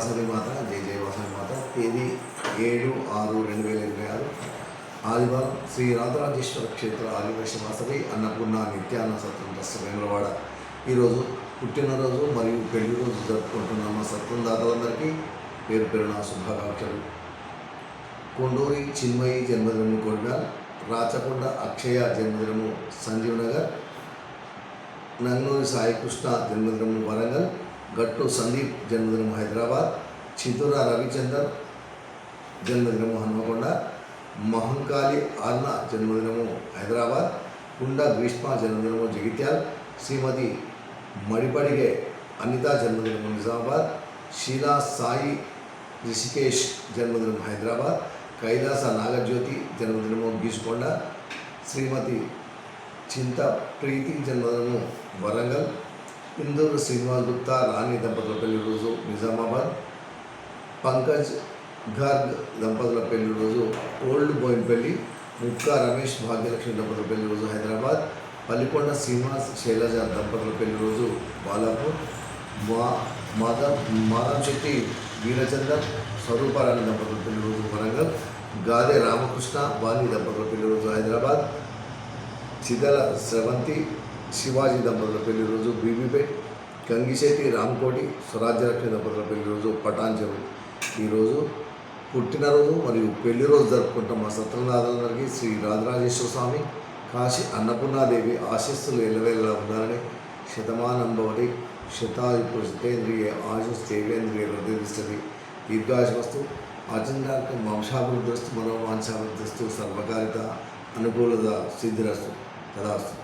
వాసవి మాత, జై జై వాసవి మాత. తేదీ 7/6/2026 ఆదివారం శ్రీ రాజరాజేశ్వర క్షేత్ర ఆదివేశ వాసవి అన్నపూర్ణ నిత్యాన్న సత్రం ట్రస్ట్ వేములవాడ ఈరోజు పుట్టినరోజు మరియు పెళ్లి రోజు జరుపుకుంటున్న మా సత్రం దాతలందరికీ పేరు పేరున శుభాకాంక్షలు. కొండూరి చిన్మయి జన్మదినము కొడిమ్యాల్, రాచకొండ అక్షయ జన్మదినము సంజీవ్ నగర్, నంగనూరి సాయికృష్ణ జన్మదినము వరంగల్, గట్టు సందీప్ జన్మదినము హైదరాబాద్, చితుర రవిచందర్ జన్మదినము హన్మకొండ, మహంకాళి ఆర్న జన్మదినము హైదరాబాద్, కుండ గ్రీష్మ జన్మదినము జగిత్యాల్, శ్రీమతి మడిపడిగే అనిత జన్మదినము నిజామాబాద్, షీలా సాయి రిషికేష్ జన్మదినము హైదరాబాద్, కైలాస నాగజ్యోతి జన్మదినము గీసుకొండ, శ్రీమతి చింత ప్రీతి జన్మదినము వరంగల్, ఇందూరు శ్రీనివాస్ గుప్తా రాణి దంపతుల పెళ్లి రోజు నిజామాబాద్, పంకజ్ గార్గ్ దంపతుల పెళ్లి రోజు ఓల్డ్ బోయిన్పల్లి, ముక్కా రమేష్ భాగ్యలక్ష్మి దంపతుల పెళ్లి రోజు హైదరాబాద్, పల్లికొండ శ్రీనివాస్ శైలజ దంపతుల పెళ్లి రోజు బాలాపూర్, మాధవ్ శెట్టి వీరచందర్ స్వరూపారాణి దంపతుల పెళ్లి రోజు వరంగల్, గాదే రామకృష్ణ వాణి దంపతుల పెళ్లి రోజు హైదరాబాద్, చిదల స్రవంతి శివాజీ దంపతుల పెళ్లి రోజు బీబీపేట్, గంగిశెట్టి రామ్కోటి స్వరాజ్యలక్ష్మి దంపతుల పెళ్లి రోజు పటాన్చెరు. ఈరోజు పుట్టినరోజు మరియు పెళ్లి రోజు జరుపుకుంటాం మా సత్రనాథులందరికీ శ్రీ రాజరాజేశ్వర స్వామి కాశీ అన్నపూర్ణాదేవి ఆశీస్సులు ఎల్లవేళలా ఉండాలని, శతమానం భవతి శతాయు పురుషేంద్రియ ఆయుస్తేవేంద్రియ వృద్ధిస్తుంది, దీర్ఘాయుష్మస్తు, ఆచండాలకు వంశాభివృద్ధిస్తూ మనోవాంఛాభివృద్ధిస్తూ సర్వకారిత అనుకూలత సిద్ధిరస్తు తదాస్తు.